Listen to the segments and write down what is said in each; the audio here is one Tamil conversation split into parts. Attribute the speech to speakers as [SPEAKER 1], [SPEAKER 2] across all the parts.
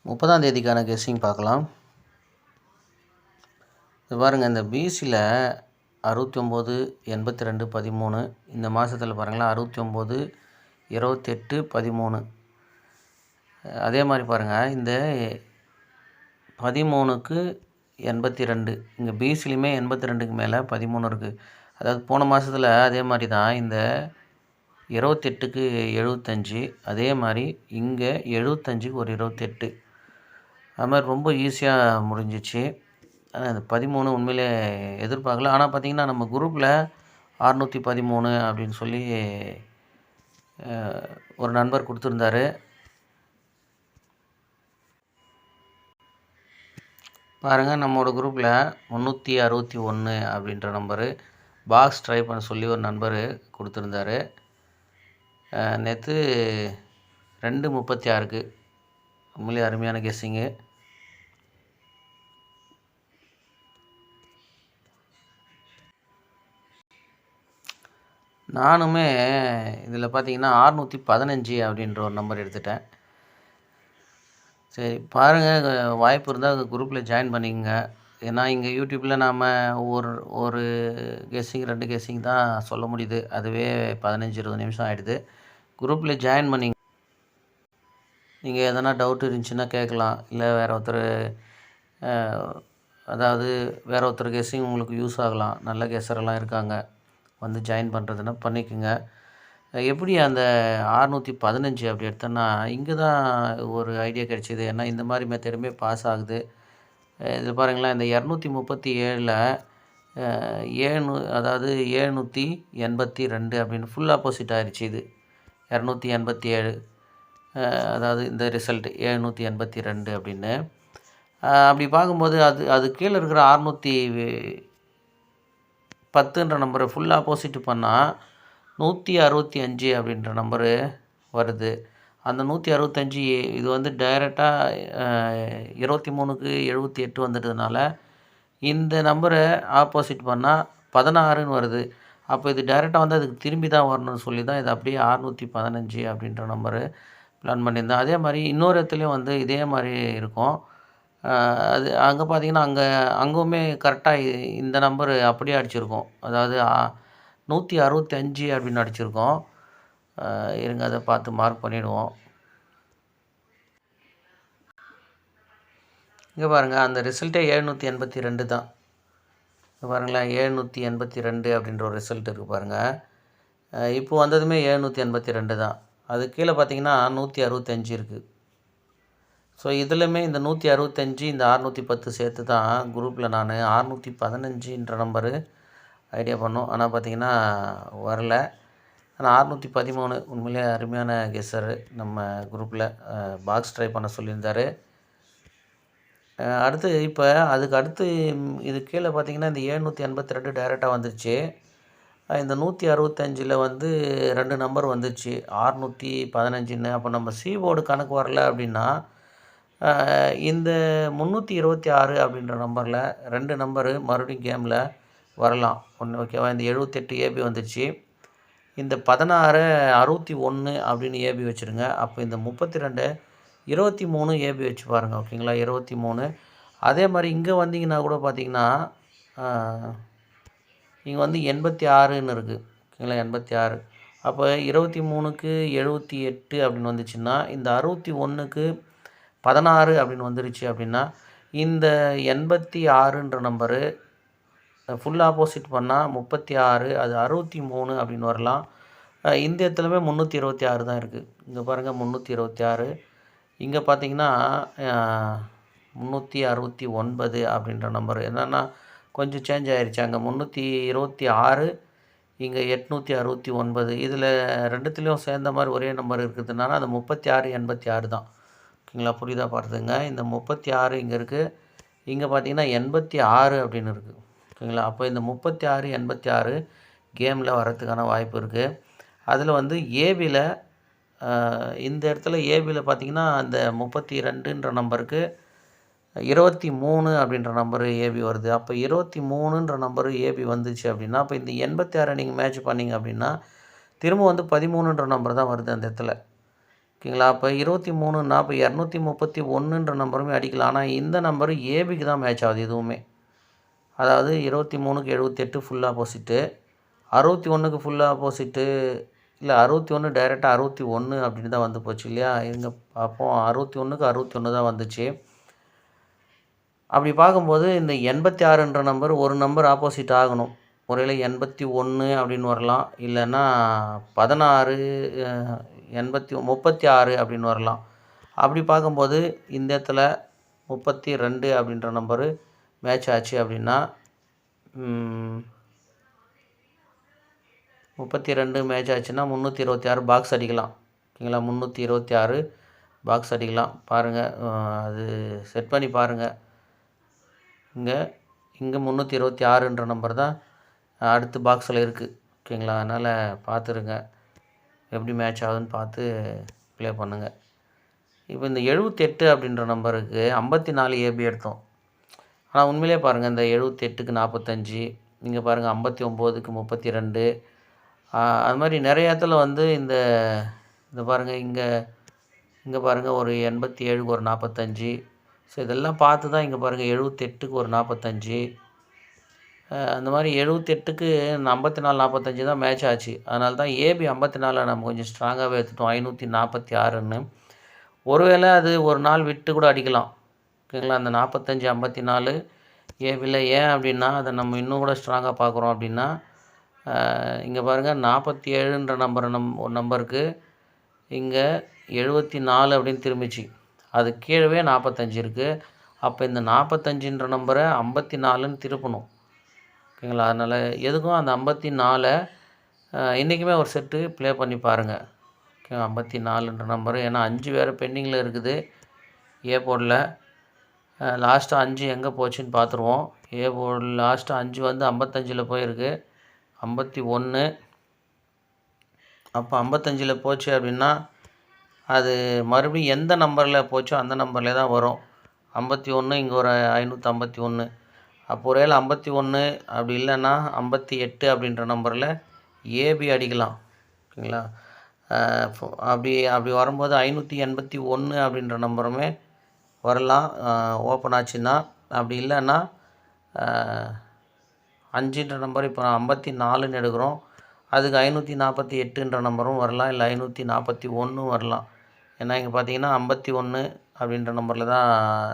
[SPEAKER 1] 30ஆம் தேதிக்கான கெஸ்ஸிங் பார்க்கலாம். இது பாருங்கள், இந்த பிசியில் 69, 82, 13 இந்த மாதத்தில் பாருங்களேன் 69, 28, 13. அதே மாதிரி பாருங்கள், இந்த 13க்கு 82 இங்கே பிசிலையுமே 82க்கு மேலே 13 இருக்குது. அதாவது போன மாதத்தில் அதே மாதிரி தான் இந்த 28க்கு 75, அதே மாதிரி இங்கே 75க்கு ஒரு 28. அது மாதிரி ரொம்ப ஈஸியாக முடிஞ்சிச்சு. ஆனால் இந்த 13 உண்மையிலே எதிர்பார்க்கல. ஆனால் பார்த்திங்கன்னா நம்ம குரூப்பில் 613 அப்படின்னு சொல்லி ஒரு நண்பர் கொடுத்துருந்தாரு. பாருங்கள், நம்மளோட குரூப்பில் 361 அப்படின்ற நம்பரு பாக்ஸ் ட்ரை பண்ண சொல்லி ஒரு நண்பர் கொடுத்துருந்தாரு. நேற்று 2:36க்கு உண்மையிலே அருமையான கெஸ்ஸிங்கு. நானுமே இதில் பார்த்தீங்கன்னா 615 அப்படின்ற ஒரு நம்பர் எடுத்துட்டேன். சரி பாருங்கள், வாய்ப்பு இருந்தால் குரூப்பில் ஜாயின் பண்ணிக்கங்க. ஏன்னா இங்கே யூடியூப்பில் நாம் ஒரு கெஸ்ஸிங் 2 கெஸ்ஸிங் தான் சொல்ல முடியுது. அதுவே 15-20 நிமிஷம் ஆகிடுது. குரூப்பில் ஜாயின் பண்ணிங்க. நீங்கள் எதனா டவுட் இருந்துச்சுன்னா கேட்கலாம். இல்லை வேறு ஒருத்தர் அதாவது வேறு ஒருத்தர் கெஸ்ஸிங் உங்களுக்கு யூஸ் ஆகலாம். நல்ல கெஸ்ஸரெல்லாம் இருக்காங்க. வந்து ஜாயின் பண்ணுறதுன்னா பண்ணிக்கோங்க. எப்படி அந்த 615 அப்படி எடுத்தோன்னா இங்கே தான் ஒரு ஐடியா கிடைச்சிது. ஏன்னா இந்த மாதிரி மெத்தடுமே பாஸ் ஆகுது. இது பாருங்களேன், இந்த 237ல் அதாவது 782 அப்படின்னு ஃபுல் ஆப்போசிட் ஆயிடுச்சு. இது 287 அதாவது இந்த ரிசல்ட் 782 அப்படின்னு. அப்படி பார்க்கும்போது அது கீழே இருக்கிற 610ன்ற நம்பரை ஃபுல் ஆப்போசிட் பண்ணால் 165 அப்படின்ற நம்பரு வருது. அந்த 165 இது வந்து டைரெக்டாக 23க்கு 78 வந்துட்டதுனால இந்த நம்பரை ஆப்போசிட் பண்ணால் 16ன்னு வருது. அப்போ இது டைரெக்டாக வந்து அதுக்கு திரும்பி தான் வரணும்னு சொல்லி தான் இது அப்படியே 615 அப்படின்ற நம்பரு பிளான் பண்ணியிருந்தேன். அதே மாதிரி இன்னொரு இடத்துலையும் வந்து இதே மாதிரி இருக்கும். அது அங்கே பார்த்திங்கன்னா அங்கேவுமே கரெக்டாக இந்த நம்பரு அப்படியே அடிச்சிருக்கோம். அதாவது 165 அப்படின்னு அடிச்சிருக்கோம். இருங்க, அதை பார்த்து மார்க் பண்ணிவிடுவோம். இங்கே பாருங்கள், அந்த ரிசல்ட்டே 782 தான். பாருங்களேன், 782 அப்படின்ற ஒரு ரிசல்ட் இருக்குது பாருங்கள். இப்போ வந்ததுமே 782 தான். அது கீழே பார்த்திங்கன்னா 165 இருக்குது. ஸோ இதுலையுமே இந்த 165 இந்த 610 சேர்த்து தான் குரூப்பில் நான் 615ன்ற நம்பரு ஐடியா பண்ணோம். ஆனால் பார்த்திங்கன்னா வரல. ஆனால் 613 உண்மையிலே அருமையான கெஸ்ஸரு நம்ம குரூப்பில் பாக்ஸ் ட்ரை பண்ண சொல்லியிருந்தார். அடுத்து இப்போ அதுக்கு அடுத்து இது கீழே பார்த்திங்கன்னா இந்த 782 டைரெக்டாக வந்துருச்சு. இந்த 165ல் வந்து 2 நம்பர் வந்துச்சு 615ன்னு. அப்போ நம்ம சி போர்டு கணக்கு வரல அப்படின்னா இந்த 326 அப்படின்ற நம்பரில் 2 நம்பரு மறுபடியும் கேமில் வரலாம். ஓகேவா? இந்த 78 ஏபி வந்துடுச்சு. இந்த 16 61 அப்படின்னு ஏபி வச்சுருங்க. அப்போ இந்த 32 23 ஏபி வச்சு பாருங்கள். ஓகேங்களா? 23. அதே மாதிரி இங்கே வந்தீங்கன்னா கூட பார்த்திங்கன்னா இங்கே வந்து 86ன்னு இருக்குது. ஓகேங்களா? 86. அப்போ 23க்கு 78 அப்படின்னு வந்துச்சுன்னா இந்த 61க்கு 16 அப்படின்னு வந்துருச்சு அப்படின்னா இந்த 86ன்ற நம்பரு ஃபுல் ஆப்போசிட் பண்ணால் 36, அது 63 அப்படின்னு வரலாம். இந்த இடத்துலமே 326 தான் இருக்குது. இங்கே பாருங்கள் 326. இங்கே பார்த்தீங்கன்னா 369 அப்படின்ற நம்பர் என்னென்னா கொஞ்சம் சேஞ்ச் ஆகிருச்சு. அங்கே 326, இங்கே 869. இதில் ரெண்டுத்துலேயும் சேர்ந்த மாதிரி ஒரே நம்பர் இருக்கிறதுனால அது 36, 86 தான். ஓகேங்களா? புரியுதா பார்த்துங்க. இந்த 36 இங்கே இருக்குது. இங்கே பார்த்தீங்கன்னா 86 அப்படின்னு இருக்குது. ஓகேங்களா? அப்போ இந்த 36, 86 கேமில் வரத்துக்கான வாய்ப்பு இருக்குது. அதில் வந்து ஏபியில் இந்த இடத்துல ஏபியில் பார்த்திங்கன்னா அந்த 32ன்ற நம்பருக்கு 23 அப்படின்ற நம்பரு ஏபி வருது. அப்போ 23ன்ற நம்பரு ஏபி வந்துச்சு அப்படின்னா அப்போ இந்த 86 நீங்கள் மேட்ச் பண்ணிங்க அப்படின்னா திரும்ப வந்து 13ன்ற நம்பர் தான் வருது அந்த இடத்துல. ஓகேங்களா? அப்போ 23ன்னா அப்போ 231ன்ற நம்பருமே அடிக்கலாம். ஆனால் இந்த நம்பரு ஏபிக்கு தான் மேட்ச் ஆகுது இதுவுமே. அதாவது 23க்கு 78 ஃபுல் ஆப்போசிட்டு, 61க்கு ஃபுல் ஆப்போசிட்டு, இல்லை 61 டைரெக்டாக 61 அப்படின்னு தான் வந்து போச்சு இல்லையா? இருங்க பார்ப்போம். 61க்கு 61 தான் வந்துச்சு. அப்படி பார்க்கும்போது இந்த 86ன்ற நம்பர் ஒரு நம்பர் ஆப்போசிட் ஆகணும். ஒருவேளை 81 அப்படின்னு வரலாம். இல்லைன்னா 16 36 அப்படின்னு வரலாம். அப்படி பார்க்கும்போது இந்த இடத்துல 32 அப்படின்ற நம்பரு மேட்ச் ஆச்சு அப்படின்னா 32 மேட்ச் ஆச்சுன்னா 326 பாக்ஸ் அடிக்கலாம். ஓகேங்களா? 326 பாக்ஸ் அடிக்கலாம். பாருங்கள், அது செட் பண்ணி பாருங்கள். இங்கே 326ன்ற நம்பர் தான் அடுத்த பாக்ஸில் இருக்குது. ஓகேங்களா? அதனால் பார்த்துருங்க, எப்படி மேட்ச் ஆகுதுன்னு பார்த்து ப்ளே பண்ணுங்கள். இப்போ இந்த 78 அப்படின்ற நம்பருக்கு 54 ஏபி எடுத்தோம். ஆனால் உண்மையிலே பாருங்கள், இந்த 78க்கு 45, இங்கே பாருங்கள் 59க்கு 32, அது மாதிரி நிறைய இடத்துல வந்து இந்த பாருங்கள், இங்கே பாருங்கள் ஒரு 87க்கு ஒரு 45. ஸோ இதெல்லாம் பார்த்து தான் இங்கே பாருங்கள் 78க்கு ஒரு 45, அந்த மாதிரி 78க்கு 54 45 தான் மேட்ச் ஆச்சு. அதனால தான் ஏபி 54 நம்ம கொஞ்சம் ஸ்ட்ராங்காகவே எடுத்துட்டோம், 546ன்னு. ஒருவேளை அது ஒரு நாள் விட்டு கூட அடிக்கலாம். ஓகேங்களா? அந்த 45 54 ஏபியில் ஏன் அப்படின்னா அதை நம்ம இன்னும் கூட ஸ்ட்ராங்காக பார்க்குறோம் அப்படின்னா, இங்கே பாருங்கள் 47ன்ற நம்பருக்கு இங்கே 74 அப்படின்னு திரும்பிச்சு. அது கீழவே 45 இருக்குது. அப்போ இந்த 45ன்ற நம்பரை 54ன்னு திருப்பணும். ஓகேங்களா? அதனால் எதுக்கும் அந்த 54 இன்றைக்குமே ஒரு செட்டு ப்ளே பண்ணி பாருங்கள். ஓகே, 54ன்ற நம்பரு, ஏன்னா 5 வேறு பெண்டிங்கில் இருக்குது ஏ போர்டில். லாஸ்ட்டு 5 எங்கே போச்சுன்னு பார்த்துருவோம். ஏ போர்டில் லாஸ்ட்டு 5 வந்து 55ல் போயிருக்கு, 51. அப்போ 55ல் போச்சு அப்படின்னா அது மறுபடியும் எந்த நம்பரில் போச்சோ அந்த நம்பரில் தான் வரும். 51, இங்கே ஒரு 551. அப்போ ஒருவேளை 51 அப்படி இல்லைன்னா 58 அப்படின்ற நம்பரில் ஏபி அடிக்கலாம். ஓகேங்களா? அப்படி வரும்போது 581 அப்படின்ற நம்பருமே வரலாம் ஓப்பன் ஆச்சுன்னா. அப்படி இல்லைன்னா 5ன்ற நம்பர் இப்போ 54ன்னு எடுக்கிறோம், அதுக்கு 548ன்ற நம்பரும் வரலாம், இல்லை 541 வரலாம். ஏன்னா இங்கே பார்த்தீங்கன்னா 51 அப்படின்ற நம்பரில் தான்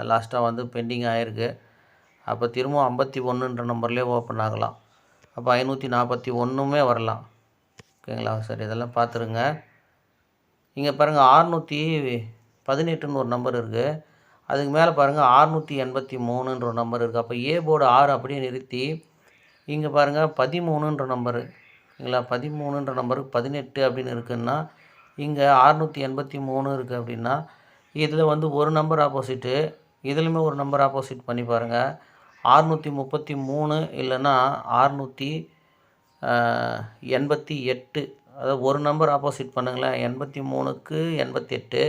[SPEAKER 1] லாஸ்ட்டாக வந்து பெண்டிங் ஆகிருக்கு. அப்போ திரும்பவும் 51ன்ற நம்பர்லேயே ஓப்பன் ஆகலாம். அப்போ 541மே வரலாம். ஓகேங்களா? சரி, இதெல்லாம் பார்த்துருங்க. இங்கே பாருங்கள் 618ன்னு ஒரு நம்பர் இருக்குது. அதுக்கு மேலே பாருங்கள் 683ன்ற ஒரு நம்பர் இருக்குது. அப்போ ஏ போர்டு 6 அப்படியே நிறுத்தி இங்கே பாருங்கள் 13ன்ற நம்பரு. ஓகேங்களா? 13ன்ற நம்பருக்கு 18 அப்படின்னு இருக்குதுன்னா இங்கே 683 இருக்குது அப்படின்னா இதில் வந்து ஒரு நம்பர் ஆப்போசிட்டு, இதுலேயுமே ஒரு நம்பர் ஆப்போசிட் பண்ணி பாருங்கள். 633 இல்லைன்னா 688, அதாவது ஒரு நம்பர் ஆப்போசிட் பண்ணுங்களேன். 83க்கு 88,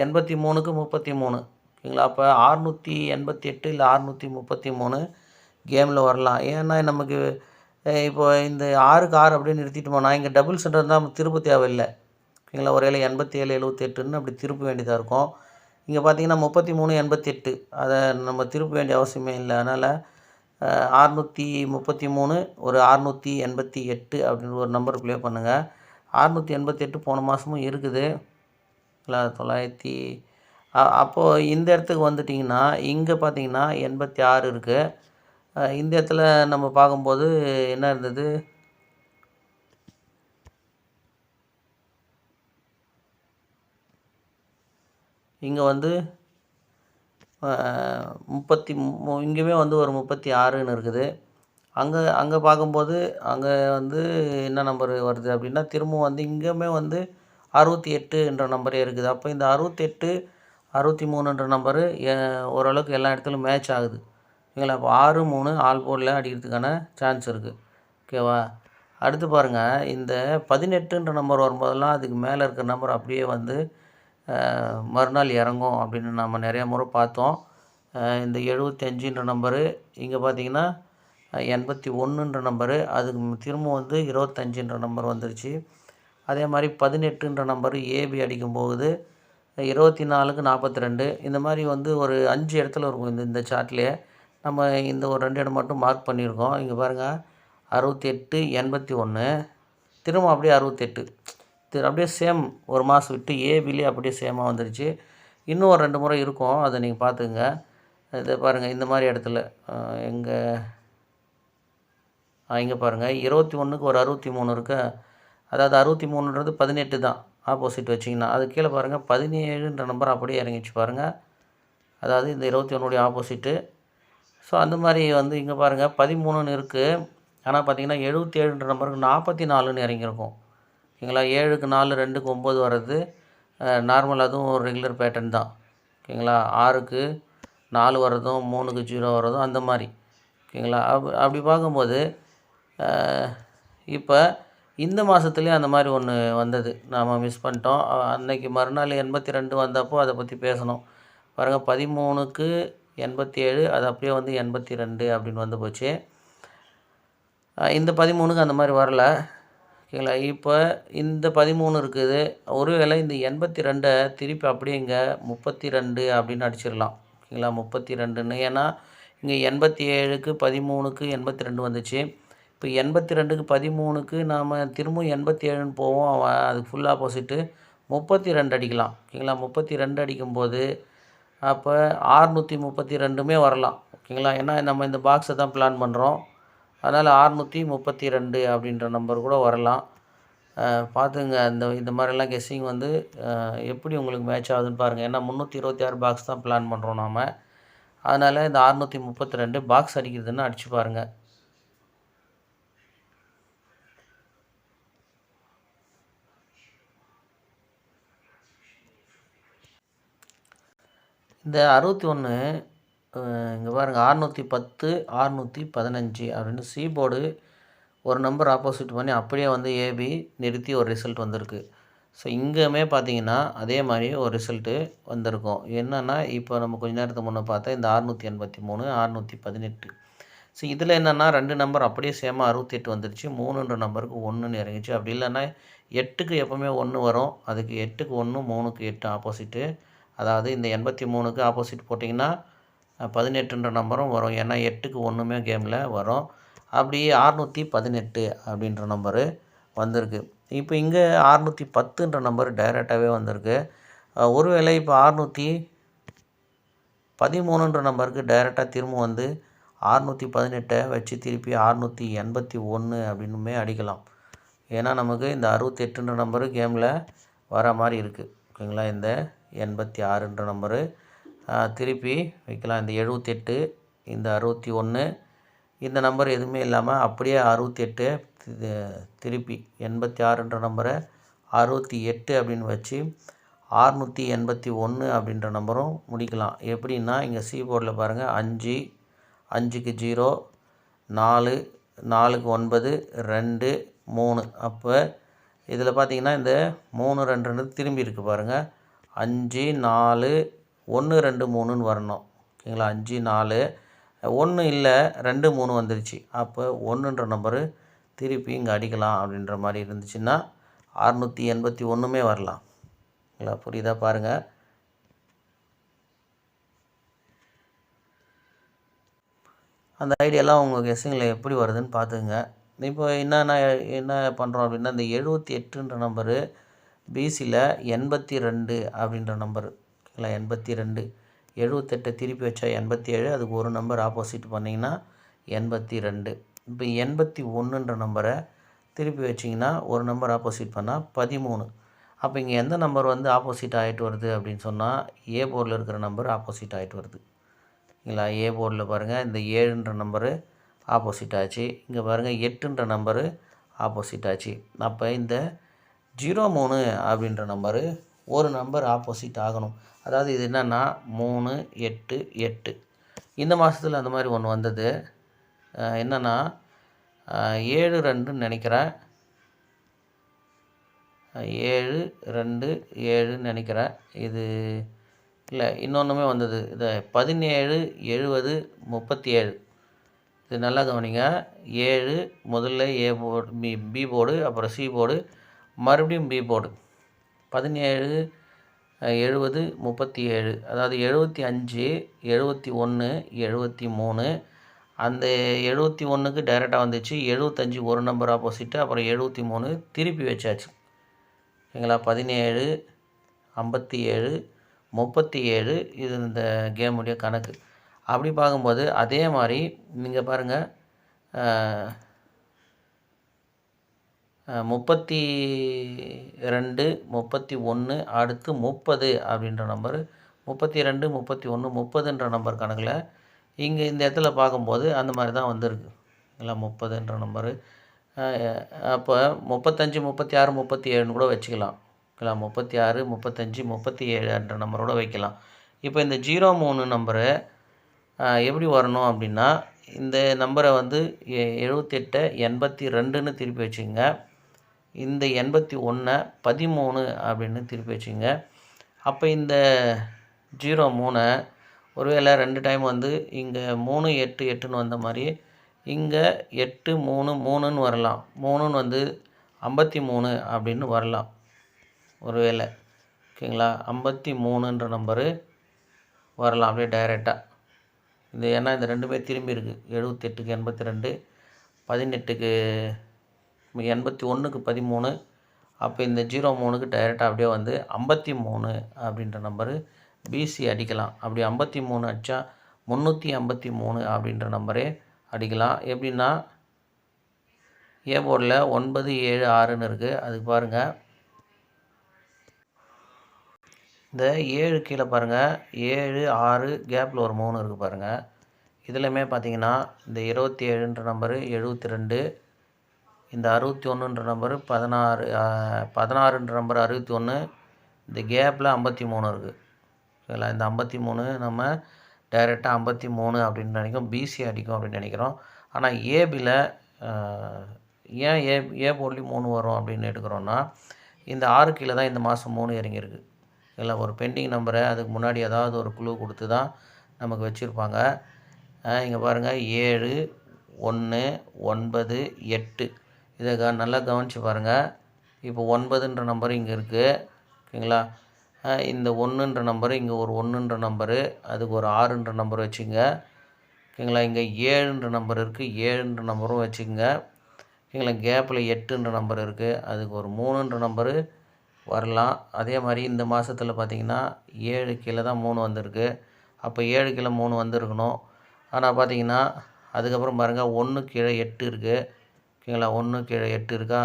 [SPEAKER 1] 83க்கு 33. ஓகேங்களா? அப்போ 688 இல்லை 633 கேமில் வரலாம். ஏன்னா நமக்கு இப்போ இந்த 6க்கு 6 அப்படியே நிறுத்திட்டு போனால் இங்கே டபுள் சென்டர் இருந்தால் நம்ம திருப்ப தேவையில்லை. ஓகேங்களா? ஒருவேளை 87 78ன்னு அப்படி திருப்ப வேண்டியதாக இருக்கும். இங்கே பார்த்தீங்கன்னா 33 88, அதை நம்ம திருப்ப வேண்டிய அவசியமே இல்லை. அதனால் 633 ஒரு 688 அப்படின்னு ஒரு நம்பர் ப்ளே பண்ணுங்கள். 688 போன மாதமும் இருக்குது இல்லை 900. அப்போது இந்த இடத்துக்கு வந்துட்டிங்கன்னா இங்கே பார்த்தீங்கன்னா 86 இருக்குது. இந்த இடத்துல நம்ம பார்க்கும்போது என்ன இருந்தது, இங்கே வந்து இங்கேயுமே வந்து ஒரு 36ன்னு இருக்குது. அங்கே பார்க்கும்போது அங்கே வந்து என்ன நம்பர் வருது அப்படின்னா திரும்பவும் வந்து இங்கேயுமே வந்து 68ன்ற நம்பரே இருக்குது. அப்போ இந்த 68 63ன்ற நம்பரு ஓரளவுக்கு எல்லா இடத்துலையும் மேட்ச் ஆகுது. ஓகேங்களா? அப்போ 6 3 ஆல் போர்டில் அடிக்கிறதுக்கான சான்ஸ் இருக்குது. ஓகேவா? அடுத்து பாருங்கள், இந்த 18ன்ற நம்பர் வரும்போதெல்லாம் அதுக்கு மேலே இருக்கிற நம்பர் அப்படியே வந்து மறுநாள் இறங்கும் அப்படின்னு நம்ம நிறையா முறை பார்த்தோம். இந்த 75ன்ற நம்பரு, இங்கே பார்த்தீங்கன்னா 81ன்ற நம்பரு, அதுக்கு திரும்ப வந்து 25ன்ற நம்பர் வந்துருச்சு. அதே மாதிரி 18ன்ற நம்பர் ஏபி அடிக்கும்போது 24க்கு 42. இந்த மாதிரி வந்து ஒரு 5 இடத்துல இருக்கும் இந்த சார்ட்லேயே. நம்ம இந்த ஒரு 2 இடம் மட்டும் மார்க் பண்ணியிருக்கோம். இங்கே பாருங்கள், 68, 81, திரும்ப அப்படியே 68. இது அப்படியே சேம் ஒரு மாதம் விட்டு ஏபிலே அப்படியே சேமாக வந்துடுச்சு. இன்னும் ஒரு 2 முறை இருக்கும், அதை நீங்கள் பார்த்துங்க. இதை பாருங்கள், இந்த மாதிரி இடத்துல இங்கே பாருங்கள், 21க்கு ஒரு 63 இருக்கு. அதாவது 63ன்றது 18 தான், ஆப்போசிட் வச்சிங்கன்னா. அது கீழே பாருங்கள் 17ன்ற நம்பர் அப்படியே இறங்கிச்சு பாருங்கள். அதாவது இந்த 21 ஆப்போசிட்டு. ஸோ அந்த மாதிரி வந்து இங்கே பாருங்கள் 13ன்னு இருக்குது. ஆனால் பார்த்தீங்கன்னா 77ன்ற நம்பருக்கு 44ன்னு இறங்கியிருக்கும். ஓகேங்களா? 7க்கு 4, 2க்கு 9 வர்றது நார்மல், அதுவும் ஒரு ரெகுலர் பேட்டர்ன் தான். ஓகேங்களா? 6க்கு 4 வர்றதும் 3க்கு 0 வர்றதும் அந்த மாதிரி. ஓகேங்களா? அப்படி பார்க்கும்போது இப்போ இந்த மாதத்துலேயும் அந்த மாதிரி ஒன்று வந்தது, நாம் மிஸ் பண்ணிட்டோம். அன்றைக்கி மறுநாள் 82 வந்தப்போ அதை பற்றி பேசணும். பாருங்கள், 13க்கு 87, அது அப்படியே வந்து 82 அப்படின்னு வந்து போச்சு. இந்த 13க்கு அந்த மாதிரி வரல. ஓகேங்களா? இப்போ இந்த 13 இருக்குது. ஒருவேளை இந்த 82 திருப்பி அப்படியே இங்கே 32 அப்படின்னு அடிச்சிடலாம். ஓகேங்களா? 32ன்னு. ஏன்னா இங்கே 87க்கு 13க்கு 82 வந்துச்சு. இப்போ 82க்கு 13க்கு நாம் திரும்பவும் 87ன்னு போவோம். அவன் அதுக்கு ஃபுல் ஆப்போசிட்டு 32 அடிக்கலாம். ஓகேங்களா? 32 அடிக்கும்போது அப்போ 632மே வரலாம். ஓகேங்களா? ஏன்னா நம்ம இந்த பாக்ஸை தான் பிளான் பண்ணுறோம். அதனால் 632 அப்படின்ற நம்பர் கூட வரலாம். பார்த்துங்க, இந்த மாதிரிலாம் கெஸ்ஸிங் வந்து எப்படி உங்களுக்கு மேட்ச் ஆகுதுன்னு பாருங்கள். ஏன்னா 326 பாக்ஸ் தான் பிளான் பண்ணுறோம் நாம். அதனால் இந்த 632 பாக்ஸ் அடிக்கிறதுன்னு அடித்து பாருங்கள். இந்த 61 இங்கே பாருங்கள், 610, 615 அப்படின்னு சி போர்டு ஒரு நம்பர் ஆப்போசிட் பண்ணி அப்படியே வந்து ஏபி நிறுத்தி ஒரு ரிசல்ட் வந்திருக்கு. ஸோ இங்கேயுமே பார்த்தீங்கன்னா அதே மாதிரி ஒரு ரிசல்ட்டு வந்திருக்கும். என்னென்னா, இப்போ நம்ம கொஞ்ச நேரத்துக்கு முன்னே பார்த்தா இந்த 683, 618. ஸோ இதில் என்னென்னா 2 நம்பர் அப்படியே சேமாக 68 வந்துருச்சு. 3ன்ற நம்பருக்கு 1ன்னு இறங்கிச்சு. அப்படி இல்லைன்னா 8க்கு எப்போவுமே 1 வரும். அதுக்கு 8க்கு 1, 3க்கு 8 ஆப்போசிட்டு. அதாவது இந்த 83க்கு ஆப்போசிட் போட்டிங்கன்னா 18ன்ற நம்பரும் வரும். ஏன்னா 8க்கு 1மே கேமில் வரும். அப்படியே 618 அப்படின்ற நம்பரு வந்திருக்கு. இப்போ இங்கே 610ன்ற நம்பர் டைரெக்டாகவே வந்திருக்கு. ஒருவேளை இப்போ 613ன்ற நம்பருக்கு டைரெக்டாக திரும்ப வந்து 618 வச்சு திருப்பி 681 அப்படின்னுமே அடிக்கலாம். ஏன்னா நமக்கு இந்த 68ன்ற நம்பரு கேமில் வர மாதிரி இருக்குது. ஓகேங்களா? இந்த 86ன்ற நம்பரு திருப்பி வைக்கலாம். இந்த 78, இந்த 61, இந்த நம்பர் எதுவுமே இல்லாமல் அப்படியே 68 திருப்பி 86ன்ற நம்பரை 68 அப்படின்னு வச்சு 681 அப்படின்ற நம்பரும் முடிக்கலாம். எப்படின்னா, இங்கே சி போர்டில் பாருங்கள், 5, 5க்கு 0, 4, 4க்கு 9, 2, 3. அப்போ இதில் பார்த்தீங்கன்னா இந்த 3, 2 திரும்பி இருக்குது பாருங்கள். 5, 4, 1, 2, 3ன்னு வரணும். ஓகேங்களா? 5, 4, 1 இல்லை, 2, 3 வந்துருச்சு. அப்போ 1ன்ற நம்பரு திருப்பி இங்கே அடிக்கலாம். அப்படின்ற மாதிரி இருந்துச்சுன்னா 681மே வரலாம். இல்லை, புரியுதா? பாருங்கள். அந்த ஐடியாலாம் உங்கள் கெஸ்ஸிங்கில் எப்படி வருதுன்னு பார்த்துங்க. இப்போ என்ன பண்ணுறோம் அப்படின்னா, இந்த 78ன்ற நம்பரு பிசியில் 82 அப்படின்ற நம்பரு. ஓகேங்களா? 82, 78 திருப்பி வச்சா 87, அதுக்கு ஒரு நம்பர் ஆப்போசிட் பண்ணிங்கன்னா 82. இப்போ 81ன்ற நம்பரை திருப்பி வச்சிங்கன்னா ஒரு நம்பர் ஆப்போசிட் பண்ணால் 13. அப்போ இங்கே எந்த நம்பர் வந்து ஆப்போசிட் ஆகிட்டு வருது அப்படின்னு சொன்னால், ஏ போர்டில் இருக்கிற நம்பர் ஆப்போசிட் ஆகிட்டு வருது. இல்லைங்களா? ஏ போர்டில் பாருங்கள், இந்த 7ன்ற நம்பரு ஆப்போசிட் ஆச்சு. இங்கே பாருங்கள், 8ன்ற நம்பரு ஆப்போசிட் ஆச்சு. அப்போ இந்த 03 அப்படின்ற நம்பரு ஒரு நம்பர் ஆப்போசிட் ஆகணும். அதாவது இது என்னென்னா 3, 8, 8. இந்த மாதத்தில் அந்த மாதிரி ஒன்று வந்தது. என்னென்னா 7, 2ன்னு நினைக்கிறேன். 7, 2, 7ன்னு நினைக்கிறேன். இது இல்லை, இன்னொன்றுமே வந்தது. இது 17, 70, 37. இது நல்லா கவனிங்க. 7 முதல்ல ஏ போர்டு, பி போர்டு, அப்புறம் சி போர்டு, மறுபடியும் பி போர்டு 17 70 37, அதாவது 75 71 73. அந்த 71க்கு டைரெக்டாக வந்துச்சு. 75 ஒரு நம்பர் ஆப்போசிட்டு, அப்புறம் 73 திருப்பி வச்சாச்சு. ஓகேங்களா? 17 57 37 இது இந்த கேமுடைய கணக்கு. அப்படி பார்க்கும்போது அதே மாதிரி நீங்கள் பாருங்கள், 32 31 அடுத்து 30 அப்படின்ற நம்பரு, 32 31 30ன்ற நம்பர் கணக்கில் இங்கே இந்த இடத்துல பார்க்கும்போது அந்த மாதிரி தான் வந்திருக்கு. இல்லை 30ன்ற நம்பரு. அப்போ 35 36 37ன்னு கூட வச்சுக்கலாம். ஓகேங்களா? 36 35 37ன்ற நம்பரோட வைக்கலாம். இப்போ இந்த 03 நம்பரை எப்படி வரணும் அப்படின்னா, இந்த நம்பரை வந்து 78 82ன்னு திருப்பி வச்சுங்க. இந்த 81 13 அப்படின்னு திருப்பி வச்சுங்க. அப்போ இந்த 03 ஒருவேளை 2 டைம் வந்து இங்கே 3 8 8ன்னு வந்த மாதிரி இங்கே 8 3 3ன்னு வரலாம். 3ன்னு வந்து 53 அப்படின்னு வரலாம் ஒருவேளை. ஓகேங்களா? 53ன்ற நம்பரு வரலாம் அப்படியே டைரெக்டாக. இது ஏன்னா இந்த ரெண்டுமே திரும்பி இருக்குது. 78க்கு 82, 18க்கு 81க்கு 13. அப்போ இந்த 03க்கு டைரெக்டாக அப்படியே வந்து 53 அப்படின்ற நம்பரு பிசி அடிக்கலாம். அப்படி 53 அடித்தா 353 அப்படின்ற நம்பரே அடிக்கலாம். எப்படின்னா, ஏ போர்டில் 9 7 6ன்னு இருக்குது. அதுக்கு பாருங்கள், இந்த 7 கீழே பாருங்கள், 7 6 கேப்பில் ஒரு 3 இருக்குது பாருங்கள். இதுலையுமே பார்த்தீங்கன்னா இந்த 27ன்ற நம்பரு 72, இந்த 61ன்ற நம்பரு 16, 16ன்ற நம்பர் 61, இந்த கேப்பில் 53 இருக்குது. ஓகேங்களா? இந்த 53 நம்ம டைரெக்டாக 53 அப்படின்னு நினைக்கிறோம், பிசி அடிக்கும் அப்படின்னு நினைக்கிறோம். ஆனால் ஏபியில் ஏன் ஏ போர்ட்லேயும் 3 வரும் அப்படின்னு எடுக்கிறோன்னா, இந்த 6 கீழே தான் இந்த மாதம் 3 இறங்கியிருக்கு. இல்லை, ஒரு பெண்டிங் நம்பரை அதுக்கு முன்னாடி ஏதாவது ஒரு குழு கொடுத்து தான் நமக்கு வச்சுருப்பாங்க. இங்கே பாருங்கள், 7 1 9 8. இதை நல்லா கவனித்து பாருங்கள். இப்போ 9ன்ற நம்பர் இங்கே இருக்குது. ஓகேங்களா? இந்த 1ன்ற நம்பரு, இங்கே ஒரு 1ன்ற நம்பரு, அதுக்கு ஒரு 6ன்ற நம்பர் வச்சுங்க. ஓகேங்களா? இங்கே 7ன்ற நம்பர் இருக்குது, 7ன்ற நம்பரும் வச்சுக்கோங்க. ஓகேங்களா? கேப்பில் 8ன்ற நம்பர் இருக்குது, அதுக்கு ஒரு 3ன்ற நம்பரு வரலாம். அதே மாதிரி இந்த மாதத்தில் பார்த்திங்கன்னா 7 கீழே தான் 3 வந்திருக்கு. அப்போ 7 கீழே 3 வந்திருக்கணும். ஆனால் பார்த்திங்கன்னா அதுக்கப்புறம் பாருங்கள், 1 கீழே 8 இருக்குது. ஓகேங்களா? 1 கீழே 8 இருக்கா?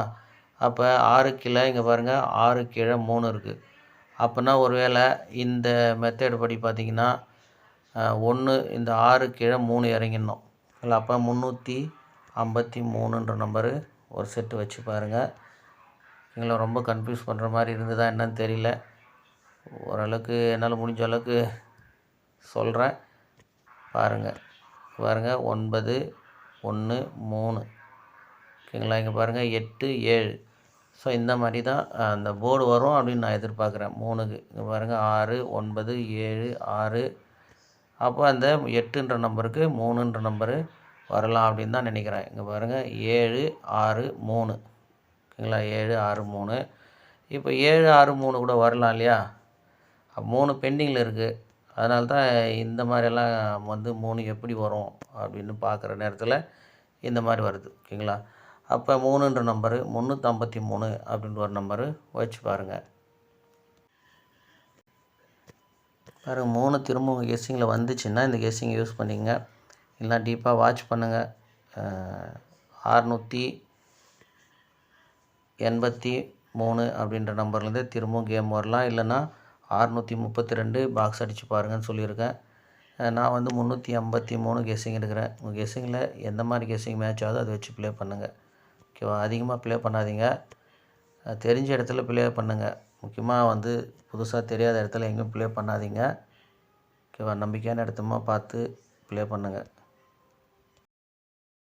[SPEAKER 1] அப்போ 6 கீழே இங்கே பாருங்கள், 6 கீழே 3 இருக்குது. அப்போனா ஒரு வேளை இந்த மெத்தேடு படி பார்த்திங்கன்னா 1 இந்த 6 கீழே 3 இறங்கிடணும். இல்லை, அப்போ 353ன்ற நம்பரு ஒரு செட்டு வச்சு பாருங்கள். எங்களை ரொம்ப கன்ஃபியூஸ் பண்ணுற மாதிரி இருந்ததா என்னன்னு தெரியல. ஓரளவுக்கு என்னால் முடிஞ்ச அளவுக்கு சொல்கிறேன், பாருங்கள். 9 1 3. ஓகேங்களா? இங்கே பாருங்கள் 8 7. ஸோ இந்த மாதிரி தான் அந்த போர்டு வரும் அப்படின்னு நான் எதிர்பார்க்குறேன் 3க்கு. இங்கே பாருங்கள் 6 9 7 6. அப்போ அந்த 8ன்ற நம்பருக்கு 3ன்ற நம்பரு வரலாம் அப்படின்னு தான் நினைக்கிறேன். இங்கே பாருங்கள் 7 6 3. ஓகேங்களா? 7 6 3. இப்போ 7 6 3 கூட வரலாம் இல்லையா? 3 பெண்டிங்கில் இருக்குது. அதனால தான் இந்த மாதிரியெல்லாம் வந்து 3 எப்படி வரும் அப்படின்னு பார்க்குற நேரத்தில் இந்த மாதிரி வருது. ஓகேங்களா? அப்போ 3ன்ற நம்பரு 353 அப்படின்ற ஒரு நம்பரு வச்சு பாருங்கள். பாருங்கள், 3 திரும்ப உங்கள் கெஸ்ஸிங்கில் வந்துச்சுன்னா இந்த கெஸ்ஸிங்கை யூஸ் பண்ணிங்க. இல்லைனா டீப்பாக வாட்ச் பண்ணுங்கள். 683 அப்படின்ற நம்பர்லேருந்து திரும்பவும் கேம் வரலாம். இல்லைன்னா 632 பாக்ஸ் அடித்து பாருங்கன்னு சொல்லியிருக்கேன். நான் வந்து 353 கெஸ்ஸிங் எடுக்கிறேன். உங்கள் கெஸ்ஸிங்கில் எந்த மாதிரி கெஸ்ஸிங் மேட்ச் ஆகுதோ அதை வச்சு ப்ளே பண்ணுங்கள். ஓகேவா? அதிகமாக ப்ளே பண்ணாதீங்க, தெரிஞ்ச இடத்துல ப்ளே பண்ணுங்கள். முக்கியமாக வந்து புதுசாக தெரியாத இடத்துல எங்கேயும் ப்ளே பண்ணாதீங்க. ஓகேவா? நம்பிக்கையான இடத்தமா பார்த்து ப்ளே பண்ணுங்கள்.